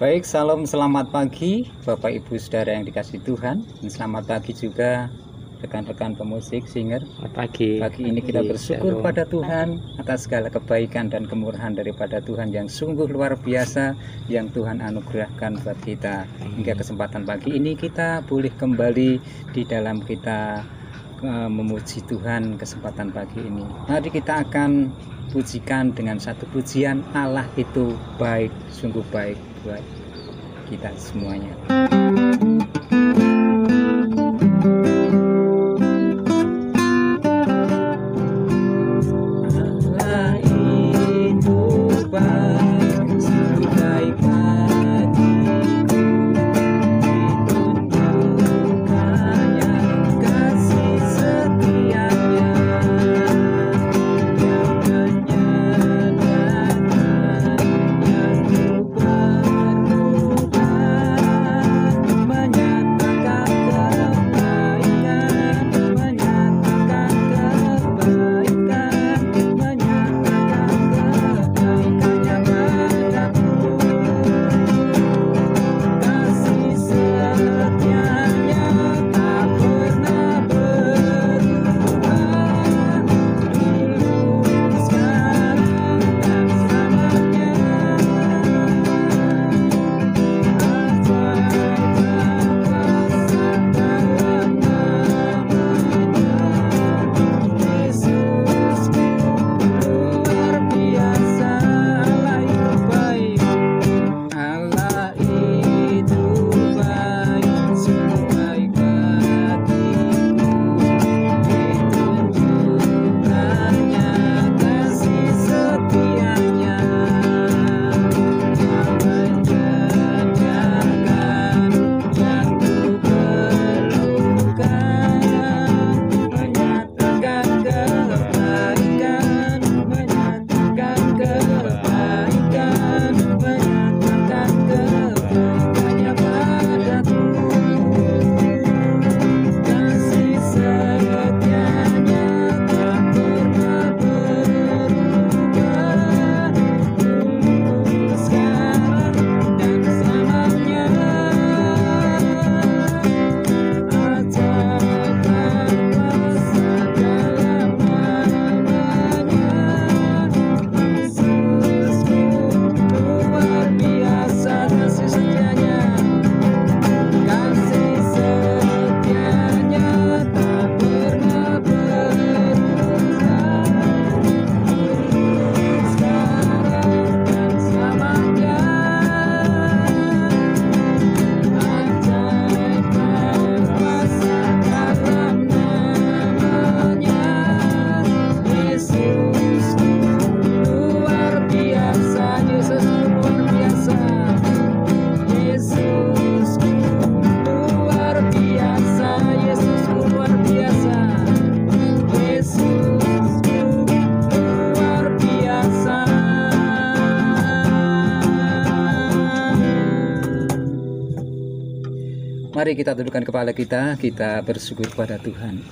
Baik, salam selamat pagi Bapak Ibu Saudara yang dikasihi Tuhan. Dan selamat pagi juga rekan-rekan pemusik, singer. Selamat pagi. Pagi ini kita bersyukur Shalom. pada Tuhan atas segala kebaikan dan kemurahan daripada Tuhan yang sungguh luar biasa yang Tuhan anugerahkan buat kita. Hingga kesempatan pagi ini kita boleh kembali di dalam kita memuji Tuhan kesempatan pagi ini. Mari kita akan pujikan dengan satu pujian, Allah itu baik, sungguh baik buat kita semuanya. Allah itu baik, sungguh baik bagiku, ditunjukkannya kasih setianya yang menyenangkan, yang ku perlukan, menyatakan kebaikan, menyatakan kebaikan, menyatakan kebaikannya padaku, kasih setianya tak pernah berubah, dulu, sekarang, dan selamanya. Allah itu baik, sungguh baik bagiku, ditunjukkannya kasih setianya yang menyenangkan, yang ku perlukan, menyatakan kebaikan, menyatakan kebaikan, menyatakan kebaikannya padaku, kasih setianya tak pernah berubah, dulu, sekarang, dan selamanya. Ajaib kuasa dalam namanya, Yesusku luar biasa kasih setianya, kasih setianya tak pernah berubah, dulu, sekarang, dan selamanya. Ajaib kuasa dalam namanya, Yesusku luar biasa, Yesusku luar biasa, Yesusku luar biasa, Yesusku luar biasa, Yesusku luar biasa. Mari kita tundukkan kepala kita bersyukur pada Tuhan.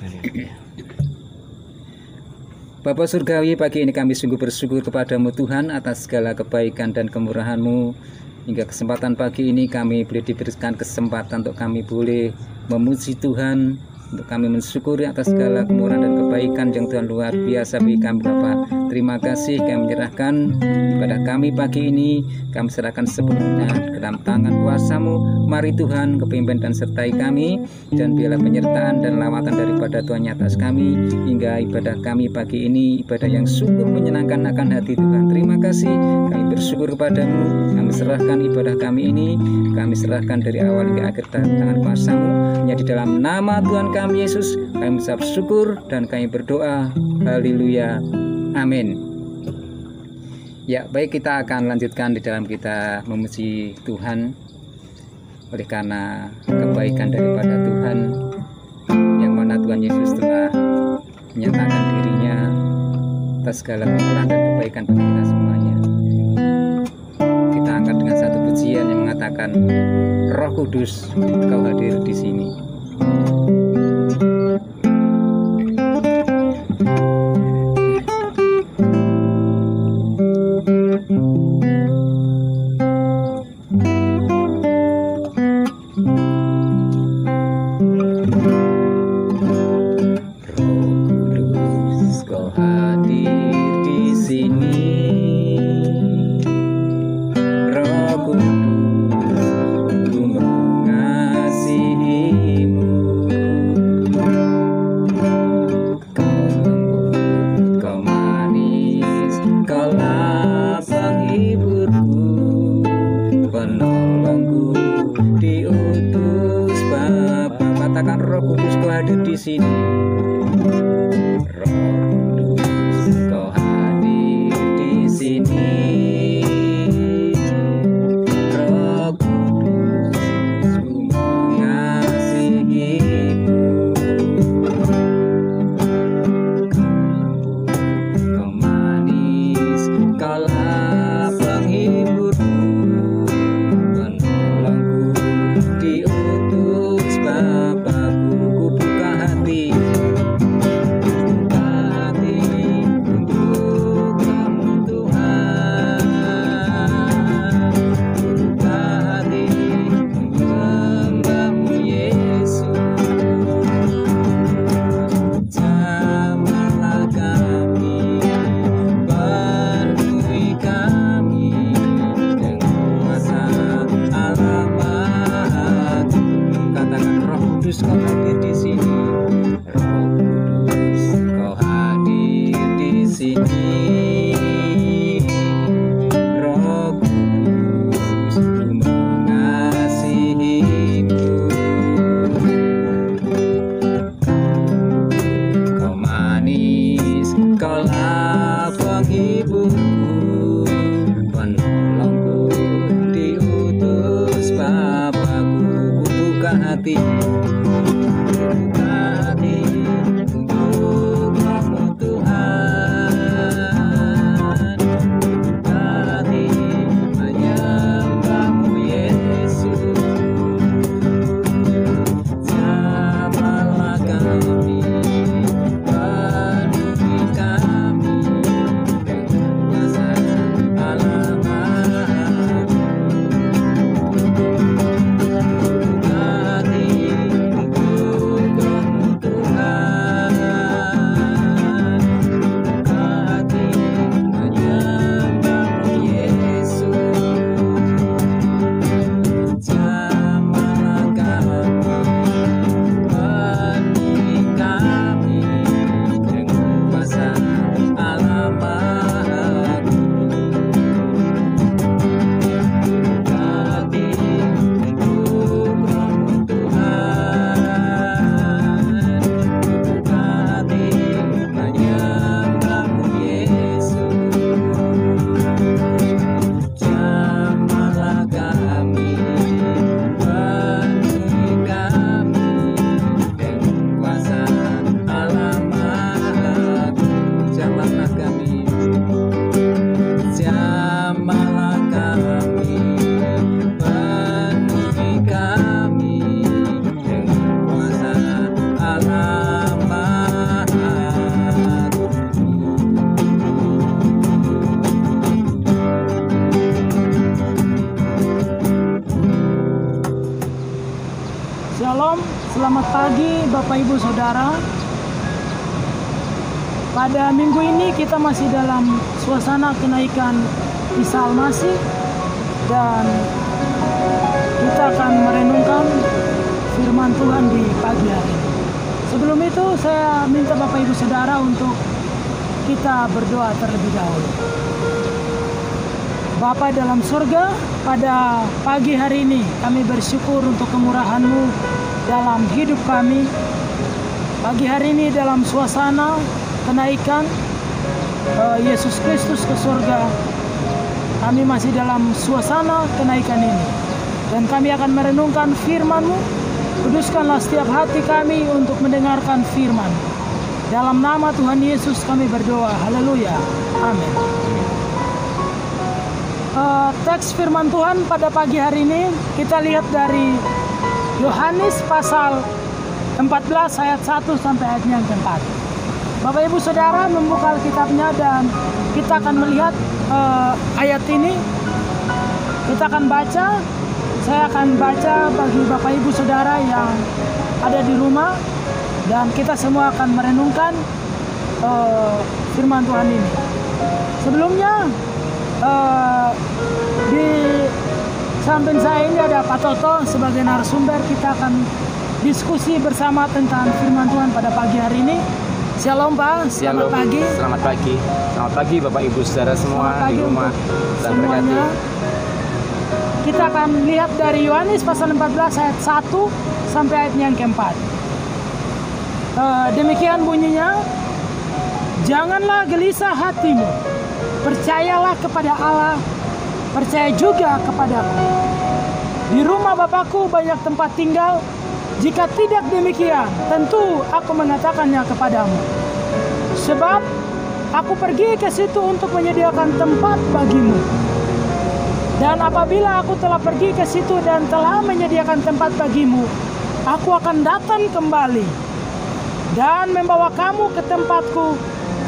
Bapa Surgawi, pagi ini kami sungguh bersyukur kepadamu Tuhan atas segala kebaikan dan kemurahan-Mu. Hingga kesempatan pagi ini kami boleh diberikan kesempatan untuk kami boleh memuji Tuhan, untuk kami mensyukuri atas segala kemurahan dan kebaikan yang Tuhan luar biasa bagi kami Bapa. Terima kasih, kami menyerahkan ibadah kami pagi ini, kami serahkan sepenuhnya ke dalam tangan kuasa-Mu. Mari Tuhan, kepimpin dan sertai kami, dan biarlah penyertaan dan lawatan daripada Tuhan atas kami, hingga ibadah kami pagi ini ibadah yang sungguh menyenangkan akan hati Tuhan. Terima kasih, kami bersyukur kepadamu, kami serahkan ibadah kami ini, kami serahkan dari awal hingga akhir tangan kuasa-Mu. Hanya di dalam nama Tuhan kami Yesus, kami mengucap syukur dan kami berdoa. Haleluya. Amin. Ya, baik, kita akan lanjutkan di dalam kita memuji Tuhan. Oleh karena kebaikan daripada Tuhan, yang mana Tuhan Yesus telah menyatakan dirinya atas segala kemurahan dan kebaikan bagi kita semuanya. Kita angkat dengan satu pujian yang mengatakan, Roh Kudus, Kau hadir di sini. sini. Roh Kudus, Kau hadir di sini. Roh Kudus, ku mengasihi-Mu. Kau manis, Kaulah penghiburku, penolongku, diutus Bapakku. Ku buka hati untuk Kamu Tuhan. Ku buka hati menyembah-Mu Yesus. Jamahlah kami, penuhi kami dengan kuasa Allah Maha Tinggi. Katakan, Roh Kudus, Kau hadir di sini. Roh Kudus, Kau hadir di sini. Roh Kudus, ku mengasihi-Mu. Kau manis, Kaulah penghiburku, penolongku, diutus Bapakku. Ku buka hati untuk Kamu Tuhan. Ku buka hati menyembah-Mu Yesus. Jamahlah kami, penuhi kami dengan kuasa Allah Maha Tinggi. Buka hati untuk Kamu Tuhan. Buka hati menyembah-Mu Yesus. Jamahlah kami, penuhi kami dengan kuasa Allah Maha Tinggi. Buka hati untuk Kamu Tuhan. Buka hati menyembah-Mu Yesus. Jamahlah kami, penuhi kami dengan kuasa Allah Maha Tinggi. Jamahlah kami, jamahlah kami, penuhi kami dengan kuasa Allah Maha Tinggi. Shalom, selamat pagi Bapak Ibu Saudara. Pada minggu ini kita masih dalam suasana kenaikan Isa Al-Masih dan kita akan merenungkan firman Tuhan di pagi hari ini. Sebelum itu saya minta Bapak Ibu Saudara untuk kita berdoa terlebih dahulu. Bapa dalam surga, pada pagi hari ini kami bersyukur untuk kemurahan-Mu dalam hidup kami. Pagi hari ini dalam suasana kenaikan Yesus Kristus ke surga, kami masih dalam suasana kenaikan ini. Dan kami akan merenungkan firman-Mu. Kuduskanlah setiap hati kami untuk mendengarkan firman. Dalam nama Tuhan Yesus kami berdoa. Haleluya. Amin. Teks firman Tuhan pada pagi hari ini kita lihat dari Yohanes pasal 14 ayat 1 sampai ayatnya yang keempat. Bapak Ibu Saudara membuka Alkitabnya dan kita akan melihat ayat ini. Kita akan baca. Saya akan baca bagi Bapak Ibu Saudara yang ada di rumah dan kita semua akan merenungkan firman Tuhan ini. Sebelumnya di samping saya ini ada Pak Toto sebagai narasumber. Kita akan diskusi bersama tentang firman Tuhan pada pagi hari ini. Shalom Pak, selamat pagi. Selamat pagi. Selamat pagi Bapak Ibu Saudara semua di rumah. Semuanya. Kita akan lihat dari Yohanes pasal 14 ayat 1 sampai ayatnya yang keempat. Demikian bunyinya, janganlah gelisah hatimu, percayalah kepada Allah, percaya juga kepadaku. Di rumah Bapakku banyak tempat tinggal. Jika tidak demikian, tentu aku mengatakannya kepadamu. Sebab aku pergi ke situ untuk menyediakan tempat bagimu. Dan apabila aku telah pergi ke situ dan telah menyediakan tempat bagimu, aku akan datang kembali dan membawa kamu ke tempatku,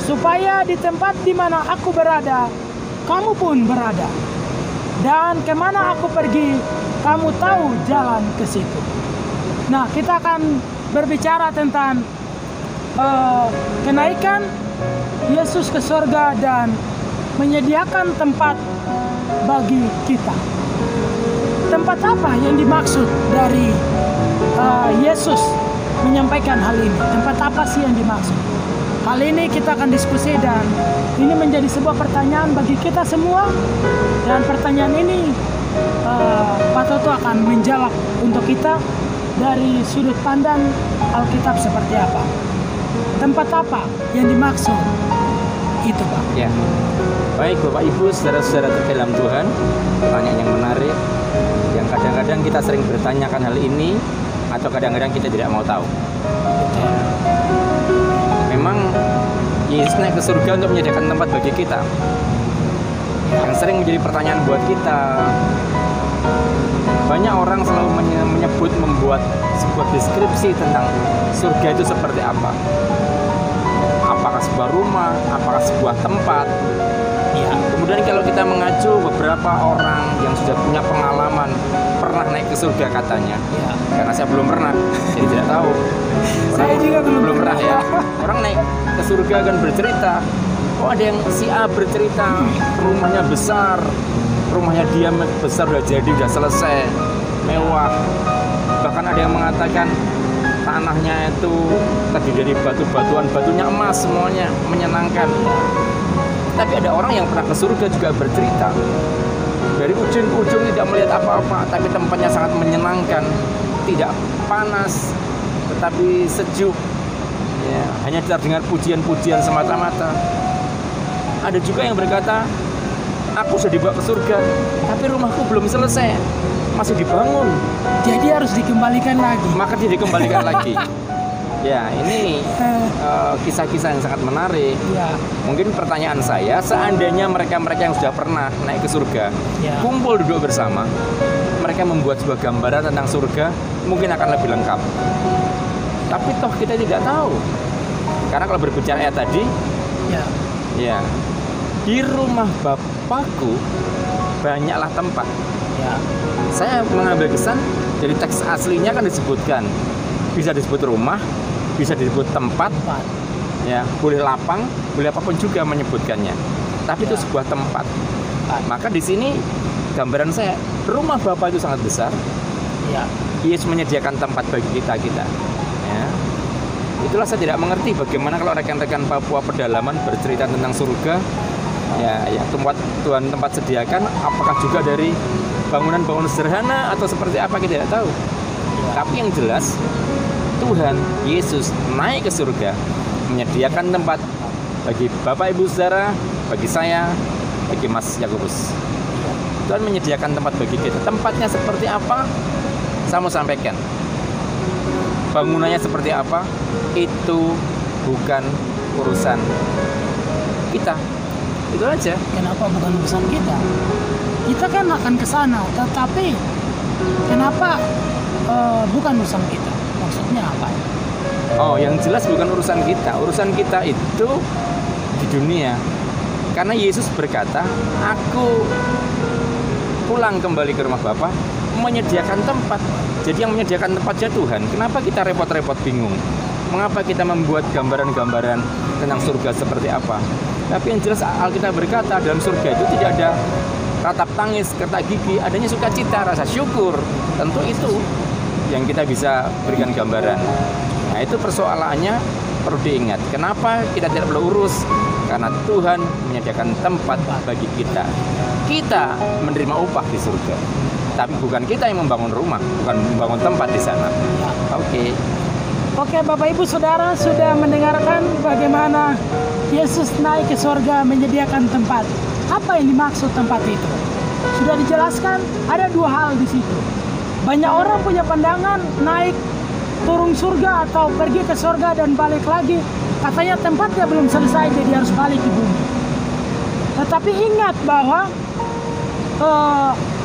supaya di tempat di mana aku berada, kamu pun berada. Dan kemana aku pergi, kamu tahu jalan ke situ. Nah, kita akan berbicara tentang kenaikan Yesus ke surga dan menyediakan tempat bagi kita. Tempat apa yang dimaksud dari Yesus menyampaikan hal ini? Tempat apa sih yang dimaksud? Hal ini kita akan diskusi, dan ini menjadi sebuah pertanyaan bagi kita semua. Dan pertanyaan ini Pak Toto akan menjawab untuk kita dari sudut pandang Alkitab seperti apa. Tempat apa yang dimaksud itu, Pak? Ya. Baik Bapak Ibu, saudara-saudara terdalam Tuhan, pertanyaan yang menarik, yang kadang-kadang kita sering bertanyakan hal ini, atau kadang-kadang kita tidak mau tahu. Memang Yesus naik ke surga untuk menyediakan tempat bagi kita. Yang sering menjadi pertanyaan buat kita, banyak orang selalu membuat sebuah deskripsi tentang surga itu seperti apa. Apakah sebuah rumah, apakah sebuah tempat. Ya, kemudian kalau kita mengacu beberapa orang yang sudah punya pengalaman pernah naik ke surga katanya. Ya. Karena saya belum pernah, jadi tidak tahu. Saya juga belum pernah ya. Orang naik ke surga kan bercerita. Oh, ada yang si A bercerita rumahnya besar, rumahnya dia besar, udah jadi, udah selesai, mewah. Bahkan ada yang mengatakan tanahnya itu terdiri dari batu-batuan, batunya emas semuanya, menyenangkan. Tapi ada orang yang pernah ke surga juga bercerita, dari ujung ke ujung tidak melihat apa-apa, tapi tempatnya sangat menyenangkan, tidak panas, tetapi sejuk. Ya, hanya terdengar pujian-pujian semata-mata. Ada juga yang berkata, aku sudah dibawa ke surga, tapi rumahku belum selesai, masih dibangun. Jadi harus dikembalikan lagi. Maka dia dikembalikan lagi. Ya, ini kisah-kisah yang sangat menarik. Ya. Mungkin pertanyaan saya, seandainya mereka-mereka yang sudah pernah naik ke surga, ya, kumpul duduk bersama, mereka membuat sebuah gambaran tentang surga, mungkin akan lebih lengkap. Tapi toh kita tidak tahu. Karena kalau berbicara ayat tadi, ya, di rumah Bapakku banyaklah tempat. Ya. Saya mengambil kesan dari teks aslinya kan disebutkan, bisa disebut rumah, bisa disebut tempat, ya, boleh lapang, boleh apapun juga menyebutkannya. Tapi itu sebuah tempat. Maka di sini gambaran saya, rumah Bapa itu sangat besar. Ya. Yesus menyediakan tempat bagi kita. Ya. Itulah saya tidak mengerti bagaimana kalau rekan-rekan Papua Pedalaman bercerita tentang surga. Ya, tempat Tuhan tempat sediakan, apakah juga dari bangunan-bangunan sederhana atau seperti apa, kita tidak tahu. Tapi yang jelas Tuhan Yesus naik ke surga, menyediakan tempat bagi Bapak Ibu Saudara, bagi saya, bagi Mas Yakobus. Tuhan menyediakan tempat bagi kita. Tempatnya seperti apa? Saya mau sampaikan. Bangunannya seperti apa? Itu bukan urusan kita. Itu aja. Kenapa bukan urusan kita? Kita kan akan ke sana, tetapi kenapa bukan urusan kita? Maksudnya apa? Oh, yang jelas bukan urusan kita. Urusan kita itu di dunia. Karena Yesus berkata, aku pulang kembali ke rumah Bapa, menyediakan tempat. Jadi yang menyediakan tempatnya Tuhan. Kenapa kita repot-repot bingung? Mengapa kita membuat gambaran-gambaran tentang surga seperti apa? Tapi yang jelas Alkitab berkata dalam surga itu tidak ada ratap tangis, kertak gigi, adanya sukacita, rasa syukur. Tentu itu yang kita bisa berikan gambaran. Nah, itu persoalannya perlu diingat. Kenapa kita tidak perlu urus? Karena Tuhan menyediakan tempat bagi kita. Kita menerima upah di surga. Tapi bukan kita yang membangun rumah, bukan membangun tempat di sana. Oke. Oke, Bapak Ibu Saudara sudah mendengarkan bagaimana Yesus naik ke surga menyediakan tempat. Apa yang dimaksud tempat itu? Sudah dijelaskan, ada dua hal di situ. Banyak orang punya pandangan naik turun surga atau pergi ke surga dan balik lagi. Katanya tempatnya belum selesai, jadi harus balik ke bumi. Tetapi ingat bahwa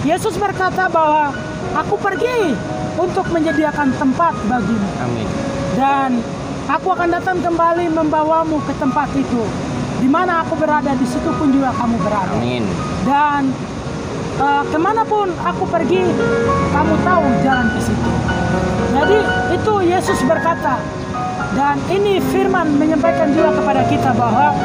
Yesus berkata bahwa aku pergi untuk menyediakan tempat bagimu. Amin. Dan aku akan datang kembali membawamu ke tempat itu. Di mana aku berada, di situ pun juga kamu berada. Amin. Dan kemanapun aku pergi, kamu tahu jalan ke situ. Jadi itu Yesus berkata. Dan ini firman menyampaikan juga kepada kita bahwa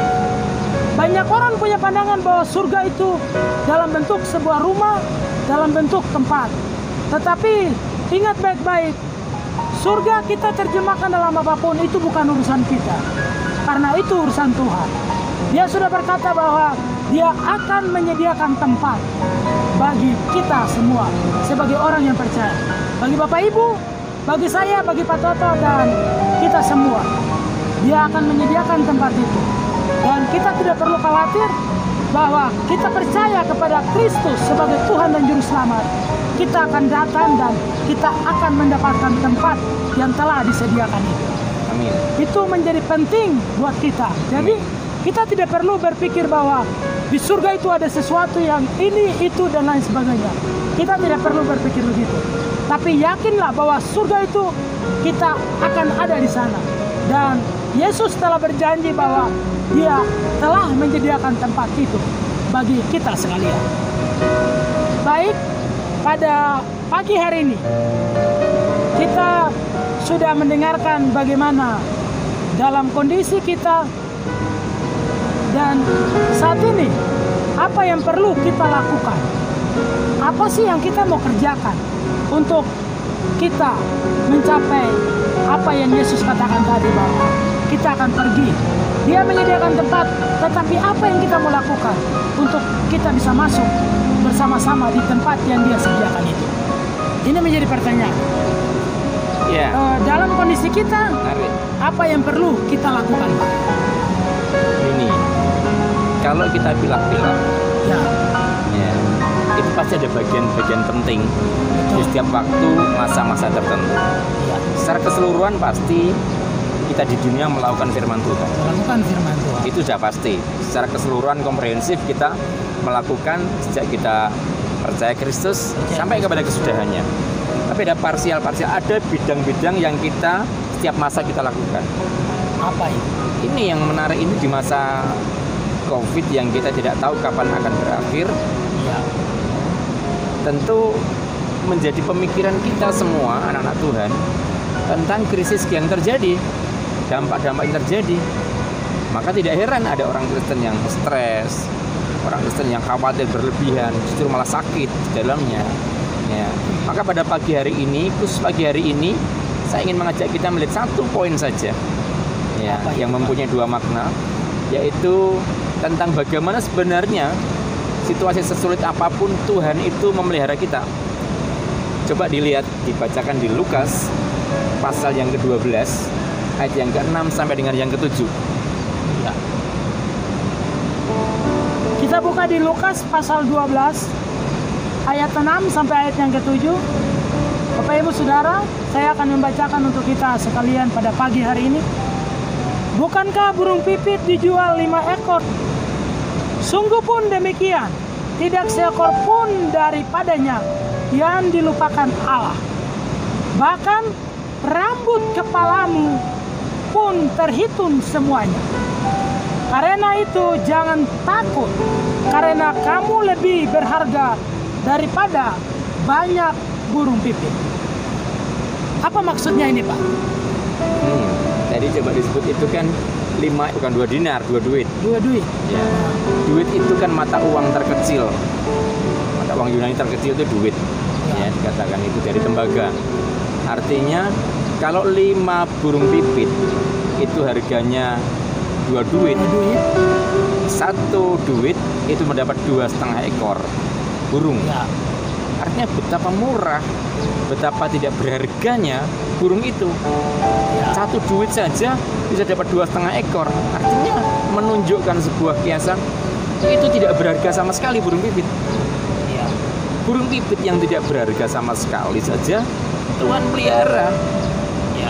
banyak orang punya pandangan bahwa surga itu dalam bentuk sebuah rumah, dalam bentuk tempat. Tetapi ingat baik-baik, surga kita terjemahkan dalam apapun itu bukan urusan kita. Karena itu urusan Tuhan. Dia sudah berkata bahwa Dia akan menyediakan tempat bagi kita semua sebagai orang yang percaya. Bagi Bapak Ibu, bagi saya, bagi Pak Toto, dan kita semua. Dia akan menyediakan tempat itu. Dan kita tidak perlu khawatir bahwa kita percaya kepada Kristus sebagai Tuhan dan Juru Selamat. Kita akan datang dan kita akan mendapatkan tempat yang telah disediakan itu. Amin. Itu menjadi penting buat kita. Jadi kita tidak perlu berpikir bahwa di surga itu ada sesuatu yang ini, itu, dan lain sebagainya. Kita tidak perlu berpikir begitu. Tapi yakinlah bahwa surga itu kita akan ada di sana. Dan Yesus telah berjanji bahwa Dia telah menyediakan tempat itu bagi kita sekalian. Baik, pada pagi hari ini kita sudah mendengarkan bagaimana dalam kondisi kita dan saat ini apa yang perlu kita lakukan. Apa sih yang kita mau kerjakan untuk kita mencapai apa yang Yesus katakan tadi, bahwa kita akan pergi. Dia menyediakan tempat, tetapi apa yang kita mau lakukan untuk kita bisa masuk bersama-sama di tempat yang Dia sediakan itu? Ini menjadi pertanyaan. Dalam kondisi kita, apa yang perlu kita lakukan, Pak? Ini, kalau kita pilah-pilah, itu pasti ada bagian-bagian penting di setiap waktu, masa-masa tertentu. Secara keseluruhan pasti kita di dunia melakukan firman Tuhan. Itu sudah pasti. Secara keseluruhan komprehensif kita melakukan sejak kita percaya Kristus sampai kepada kesudahannya. Tapi ada parsial-parsial, ada bidang-bidang yang kita setiap masa kita lakukan. Apa itu? Ini yang menarik, ini di masa COVID yang kita tidak tahu kapan akan berakhir. Tentu menjadi pemikiran kita semua anak-anak Tuhan tentang krisis yang terjadi, dampak-dampak yang terjadi. Maka tidak heran ada orang Kristen yang stres, orang Kristen yang khawatir berlebihan, justru malah sakit di dalamnya. Maka pada pagi hari ini, khusus pagi hari ini, saya ingin mengajak kita melihat satu poin saja, yang mempunyai dua makna, yaitu tentang bagaimana sebenarnya situasi sesulit apapun Tuhan itu memelihara kita. Coba dilihat, dibacakan di Lukas pasal yang ke-12 ayat yang ke-6 sampai dengan yang ke-7. Kita buka di Lukas pasal 12 ayat 6 sampai ayat yang ke-7. Bapak Ibu Saudara, saya akan membacakan untuk kita sekalian pada pagi hari ini. Bukankah burung pipit dijual 5 ekor? Sungguh pun demikian, tidak seekor pun daripadanya yang dilupakan Allah. Bahkan rambut kepalamu pun terhitung semuanya. Karena itu jangan takut, karena kamu lebih berharga daripada banyak burung pipit. Apa maksudnya ini, Pak? Tadi coba disebut itu kan 5, bukan 2 dinar, 2 duit. 2 duit. Duit itu kan mata uang terkecil. Mata uang Yunani terkecil itu duit. Dikatakan itu dari tembaga. Artinya kalau 5 burung pipit itu harganya 2 duit. 1 duit itu mendapat 2,5 ekor burung. Artinya betapa murah, betapa tidak berharganya burung itu. Satu duit saja bisa dapat 2,5 ekor. Artinya menunjukkan sebuah kiasan itu tidak berharga sama sekali burung pipit. Burung pipit yang tidak berharga sama sekali saja Tuhan pelihara.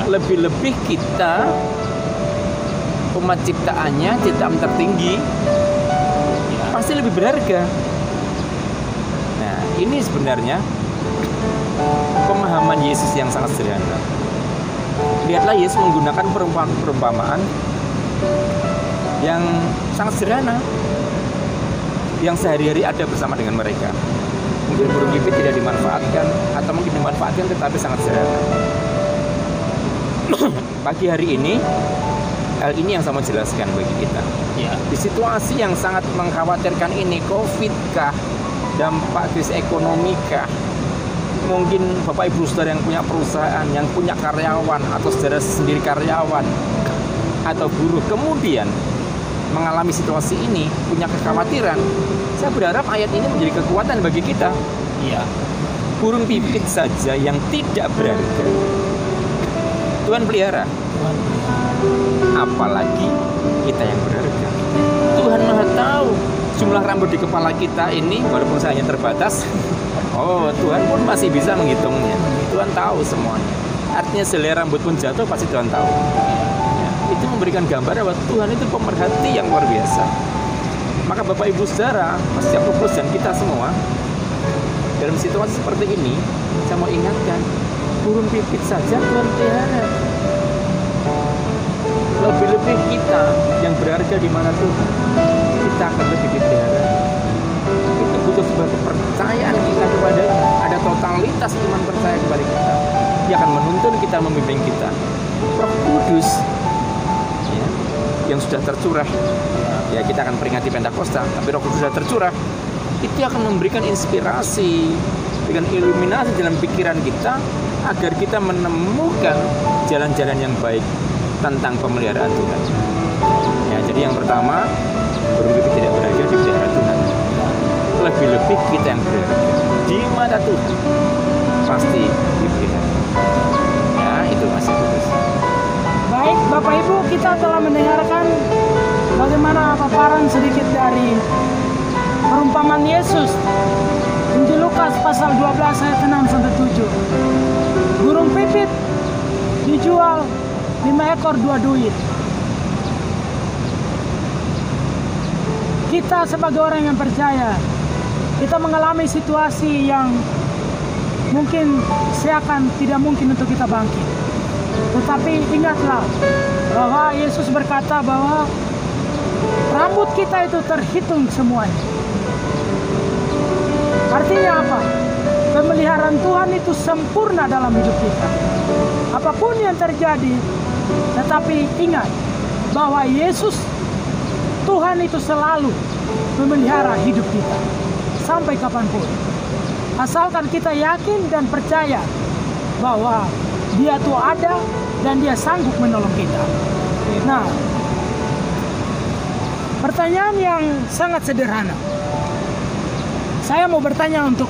Lebih-lebih kita umat ciptaannya, ciptaan tertinggi, pasti lebih berharga. Nah, ini sebenarnya pemahaman Yesus yang sangat sederhana. Lihatlah, Yesus menggunakan perumpamaan yang sangat sederhana, yang sehari-hari ada bersama dengan mereka. Mungkin burung pipit tidak dimanfaatkan, atau mungkin dimanfaatkan tetapi sangat sederhana. Pagi hari ini, hal ini yang saya mau jelaskan bagi kita. Di situasi yang sangat mengkhawatirkan ini, COVID kah, dampak krisis ekonomi kah, mungkin Bapak Ibu Saudara yang punya perusahaan, yang punya karyawan, atau saudara sendiri karyawan atau buruh, kemudian mengalami situasi ini, punya kekhawatiran, saya berharap ayat ini menjadi kekuatan bagi kita. Burung pipit saja yang tidak berharga Tuhan pelihara, apalagi kita yang berharga. Tuhan Maha tahu jumlah rambut di kepala kita ini, walaupun saya hanya terbatas. Tuhan pun masih bisa menghitungnya. Tuhan tahu semuanya. Artinya selai rambut pun jatuh pasti Tuhan tahu. Itu memberikan gambar bahwa Tuhan itu pemerhati yang luar biasa. Maka Bapak Ibu Saudara, setiap fokus dan kita semua dalam situasi seperti ini, saya mau ingatkan, burung pipit saja Tuhan pelihara. Lebih-lebih kita yang berharga di mana Tuhan, kita akan lebih dipelihara. Itu butuh sebuah kepercayaan kita kepada, ada totalitas iman percaya kepada kita. Dia akan menuntun kita, membimbing kita. Roh Kudus yang sudah tercurah, kita akan peringati Pentakosta, tapi Roh Kudus sudah tercurah, itu akan memberikan inspirasi, dengan iluminasi dalam pikiran kita, agar kita menemukan jalan-jalan yang baik tentang pemeliharaan Tuhan. Jadi yang pertama, burung pipit tidak berharga dipelihara Tuhan. Lebih-lebih kita yang berharga di mata Tuhan, pasti dipelihara. Itu masih bagus. Baik, Bapak Ibu, kita telah mendengarkan bagaimana paparan sedikit dari perumpamaan Yesus. Injil Lukas pasal 12 ayat 6-7. Burung pipit dijual 5 ekor 2 duit. Kita sebagai orang yang percaya, kita mengalami situasi yang mungkin seakan tidak mungkin untuk kita bangkit. Tetapi ingatlah bahwa Yesus berkata bahwa rambut kita itu terhitung semuanya. Artinya apa? Pemeliharaan Tuhan itu sempurna dalam hidup kita. Apapun yang terjadi, tetapi ingat bahwa Yesus, Tuhan itu selalu memelihara hidup kita sampai kapanpun. Asalkan kita yakin dan percaya bahwa Dia tuh ada dan Dia sanggup menolong kita. Nah, pertanyaan yang sangat sederhana. Saya mau bertanya untuk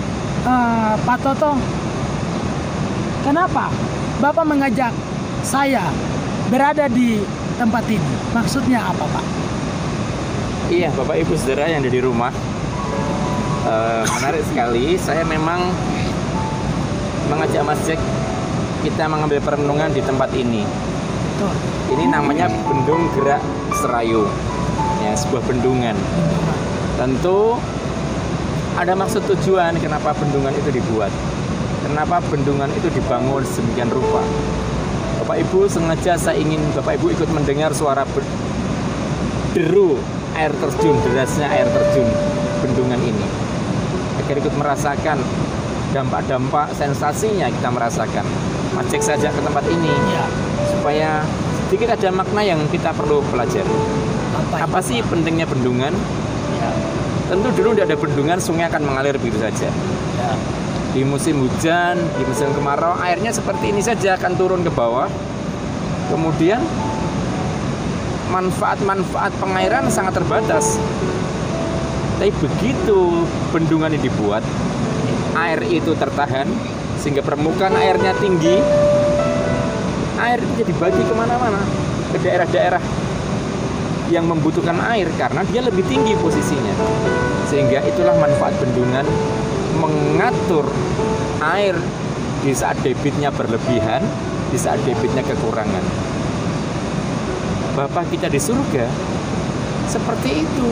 Pak Toto, kenapa Bapak mengajak saya berada di tempat ini? Maksudnya apa, Pak? Iya, Bapak Ibu Saudara yang ada di rumah, menarik sekali. Saya memang mengajak Mas Jack kita mengambil perenungan di tempat ini. Betul. Ini namanya Bendung Gerak Serayu, sebuah bendungan. Tentu ada maksud tujuan kenapa bendungan itu dibuat, kenapa bendungan itu dibangun sedemikian rupa. Bapak Ibu, sengaja saya ingin Bapak Ibu ikut mendengar suara deru air terjun, derasnya air terjun bendungan ini, agar ikut merasakan dampak-dampak sensasinya. Kita merasakan. Majek saja ke tempat ini supaya sedikit ada makna yang kita perlu pelajari. Apa sih pentingnya bendungan? Tentu dulu tidak ada bendungan, sungai akan mengalir begitu saja. Di musim hujan, di musim kemarau, airnya seperti ini saja akan turun ke bawah. Kemudian manfaat-manfaat pengairan sangat terbatas. Tapi begitu bendungan ini dibuat, air itu tertahan, sehingga permukaan airnya tinggi, air itu jadi bagi kemana-mana, ke daerah-daerah yang membutuhkan air karena dia lebih tinggi posisinya. Sehingga itulah manfaat bendungan, mengatur air di saat debitnya berlebihan, di saat debitnya kekurangan. Bapa kita di surga seperti itu,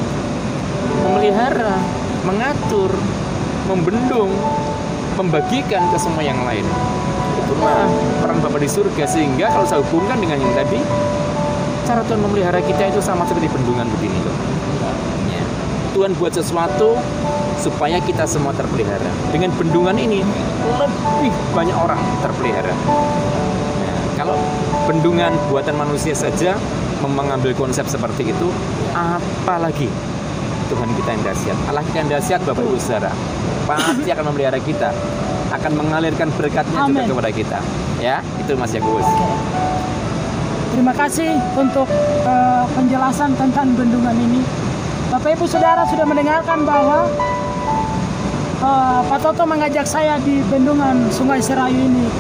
memelihara, mengatur, membendung, membagikan ke semua yang lain. Itulah peran Bapa di surga. Sehingga kalau saya hubungkan dengan yang tadi, cara Tuhan memelihara kita itu sama seperti bendungan begini tuh. Ya. Tuhan buat sesuatu supaya kita semua terpelihara. Dengan bendungan ini lebih banyak orang terpelihara. Ya, kalau bendungan buatan manusia saja mengambil konsep seperti itu, apalagi Tuhan kita yang dahsyat, Allah kita yang dahsyat, Bapak Ibu Saudara, pasti akan memelihara kita, akan mengalirkan berkatnya juga kepada kita. Ya, itu Mas Yakobus. Terima kasih untuk penjelasan tentang bendungan ini. Bapak Ibu Saudara sudah mendengarkan bahwa Pak Toto mengajak saya di bendungan Sungai Serayu ini.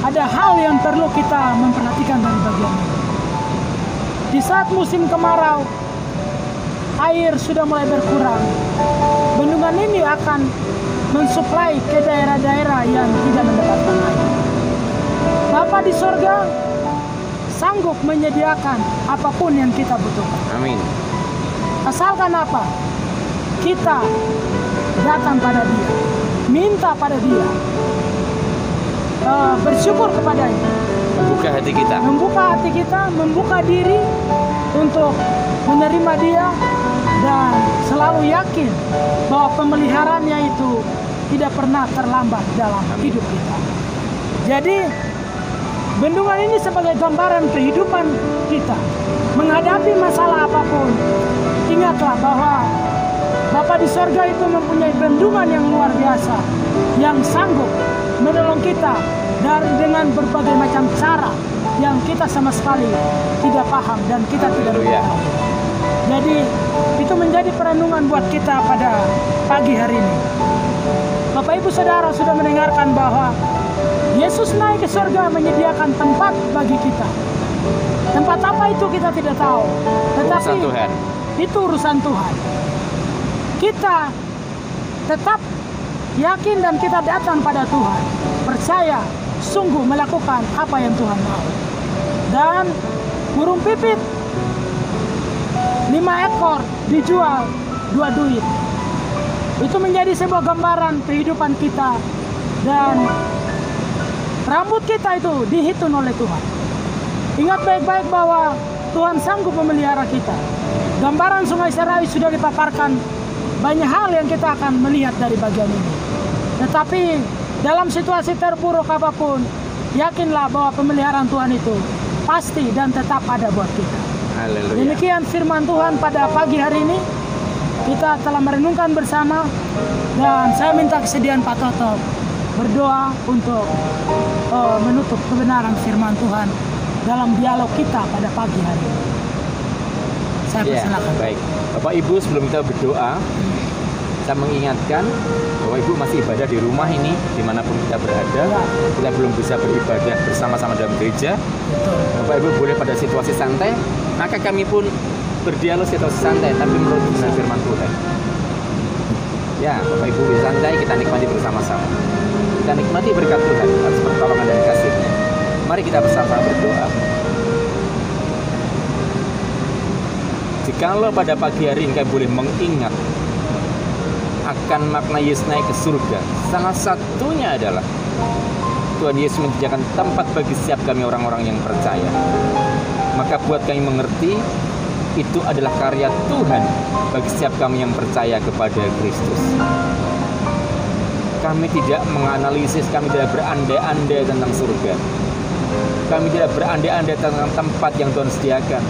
Ada hal yang perlu kita memperhatikan dari bagian ini. Di saat musim kemarau, air sudah mulai berkurang. Bendungan ini akan mensuplai ke daerah-daerah yang tidak mendapatkan air. Bapa di sorga sanggup menyediakan apapun yang kita butuhkan. Amin. Asalkan apa? Kita datang pada Dia, minta pada Dia, bersyukur kepadanya, Membuka hati kita, membuka diri untuk menerima Dia, dan selalu yakin bahwa pemeliharaannya itu tidak pernah terlambat dalam hidup kita. Jadi bendungan ini sebagai gambaran kehidupan kita. Menghadapi masalah apapun, ingatlah bahwa Bapa di sorga itu mempunyai bendungan yang luar biasa, yang sanggup menolong kita dengan berbagai macam cara yang kita sama sekali tidak paham dan kita tidak tahu. Jadi itu menjadi perenungan buat kita pada pagi hari ini. Bapak Ibu Saudara sudah mendengarkan bahwa Yesus naik ke surga menyediakan tempat bagi kita. Tempat apa itu kita tidak tahu, tetapi urusan Tuhan. Itu urusan Tuhan. Kita tetap yakin dan kita datang pada Tuhan, percaya, sungguh melakukan apa yang Tuhan mau. Dan burung pipit 5 ekor dijual 2 duit. Itu menjadi sebuah gambaran kehidupan kita, dan rambut kita itu dihitung oleh Tuhan. Ingat baik-baik bahwa Tuhan sanggup memelihara kita. Gambaran Sungai Serayu sudah dipaparkan, banyak hal yang kita akan melihat dari bagian ini. Tetapi dalam situasi terburuk apapun, yakinlah bahwa pemeliharaan Tuhan itu pasti dan tetap ada buat kita. Haleluya. Demikian firman Tuhan pada pagi hari ini. Kita telah merenungkan bersama, dan saya minta kesediaan Pak Toto berdoa untuk menutup kebenaran firman Tuhan dalam dialog kita pada pagi hari ini. Saya persilakan. Baik, Bapak Ibu, sebelum kita berdoa, kita mengingatkan bahwa Ibu masih ibadah di rumah ini, dimanapun kita berada. Kita belum bisa beribadah bersama-sama dalam gereja. Betul. Bapak Ibu boleh pada situasi santai, maka kami pun berdialog situasi santai, tapi menurut benar firman Tuhan. Ya, Bapak Ibu bisa santai, kita nikmati bersama-sama. Kita nikmati berkat Tuhan atas pertolongan dan kasih-Nya. Mari kita bersama berdoa. Jikalau pada pagi hari engkau boleh mengingat akan makna Yesus naik ke surga, salah satunya adalah Tuhan Yesus menyediakan tempat bagi setiap kami orang-orang yang percaya. Maka buat kami mengerti, itu adalah karya Tuhan bagi setiap kami yang percaya kepada Kristus. Kami tidak menganalisis, kami tidak berandai-andai tentang surga. Kami tidak berandai-andai tentang tempat yang Tuhan sediakan,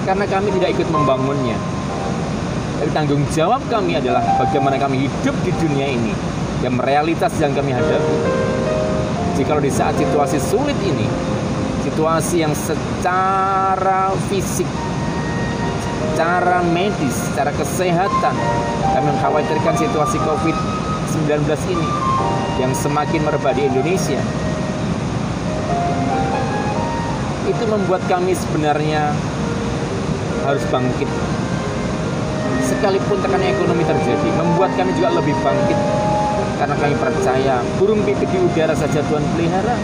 karena kami tidak ikut membangunnya. Tapi tanggung jawab kami adalah bagaimana kami hidup di dunia ini, dan realitas yang kami hadapi. Jikalau di saat situasi sulit ini, situasi yang secara fisik, secara medis, secara kesehatan, kami mengkhawatirkan situasi COVID-19 COVID-19 ini yang semakin merebak di Indonesia, itu membuat kami sebenarnya harus bangkit. Sekalipun tekanan ekonomi terjadi, membuat kami juga lebih bangkit. Karena kami percaya burung pipit di udara saja Tuhan pelihara.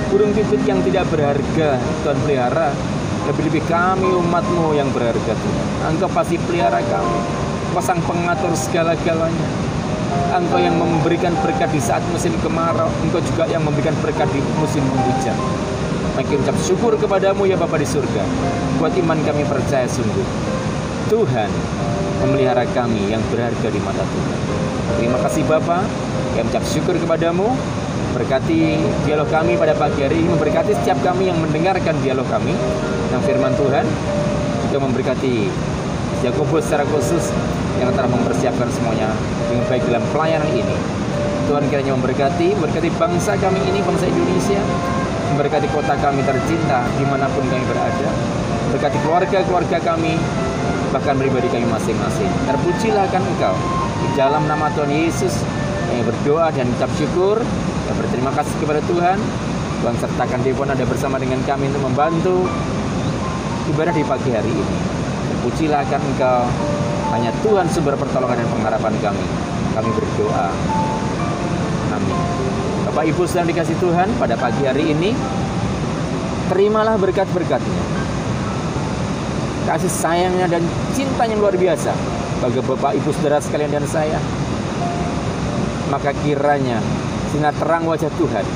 Burung pipit yang tidak berharga Tuhan pelihara. Lebih-lebih kami umat-Mu yang berharga Tuhan. Engkau pasti pelihara kami. Pasang pengatur segala-galanya. Engkau yang memberikan berkat di saat musim kemarau. Engkau juga yang memberikan berkat di musim penghujan. Maka ucap syukur kepadamu ya Bapa di surga. Buat iman kami percaya sungguh Tuhan memelihara kami yang berharga di mata Tuhan. Terima kasih Bapa. Kami ucap syukur kepadamu. Berkati dialog kami pada pagi hari ini. Memberkati setiap kami yang mendengarkan dialog kami yang firman Tuhan. Juga memberkati Yakobus secara khusus yang telah mempersiapkan semuanya dengan baik dalam pelayanan ini. Tuhan kiranya memberkati bangsa kami ini, bangsa Indonesia. Memberkati kota kami tercinta dimanapun kami berada. Berkati keluarga-keluarga kami, bahkan pribadi kami masing-masing. Terpujilah kan Engkau. Di dalam nama Tuhan Yesus kami berdoa dan ucap syukur. Kami berterima kasih kepada Tuhan. Tuhan sertakan Depon ada bersama dengan kami untuk membantu ibadah di pagi hari ini. Terpujilah kan Engkau. Hanya Tuhan sumber pertolongan dan pengharapan kami. Kami berdoa. Amin. Bapak Ibu sedang dikasih Tuhan, pada pagi hari ini terimalah berkat-berkat-Nya, kasih sayangnya dan cintanya luar biasa bagi Bapak Ibu saudara sekalian dan saya. Maka kiranya sinar terang wajah Tuhan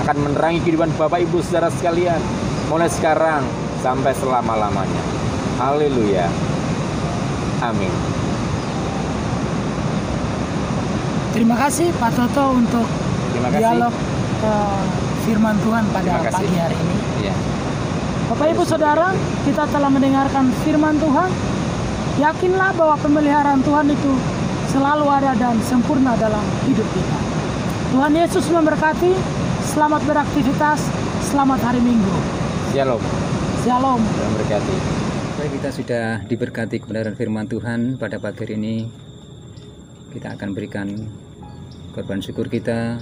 akan menerangi kehidupan Bapak Ibu saudara sekalian mulai sekarang sampai selama-lamanya. Haleluya. Amin. Terima kasih Pak Toto untuk dialog firman Tuhan pada pagi hari ini. Ya. Bapak Ibu Saudara, kita telah mendengarkan firman Tuhan. Yakinlah bahwa pemeliharaan Tuhan itu selalu ada dan sempurna dalam hidup kita. Tuhan Yesus memberkati. Selamat beraktivitas. Selamat hari Minggu. Shalom. Shalom. Tuhan berkati. Kita sudah diberkati kebenaran firman Tuhan pada pagi hari ini. Kita akan berikan korban syukur kita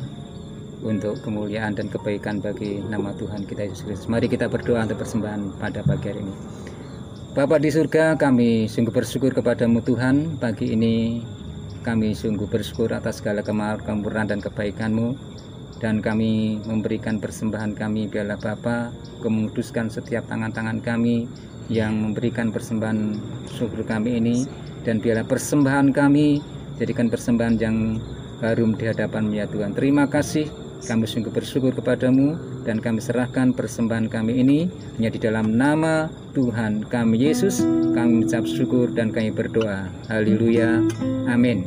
untuk kemuliaan dan kebaikan bagi nama Tuhan kita Yesus Kristus. Mari kita berdoa untuk persembahan pada pagi hari ini. Bapa di surga, kami sungguh bersyukur kepadamu Tuhan. Pagi ini kami sungguh bersyukur atas segala kemurahan dan kebaikan-Mu. Dan kami memberikan persembahan kami, biarlah Bapa menguduskan setiap tangan-tangan kami yang memberikan persembahan syukur kami ini. Dan biarlah persembahan kami jadikan persembahan yang harum di hadapan-Mu ya Tuhan. Terima kasih. Kami sungguh bersyukur kepadamu dan kami serahkan persembahan kami ini hanya di dalam nama Tuhan kami Yesus. Kami mengucap syukur dan kami berdoa. Haleluya. Amin.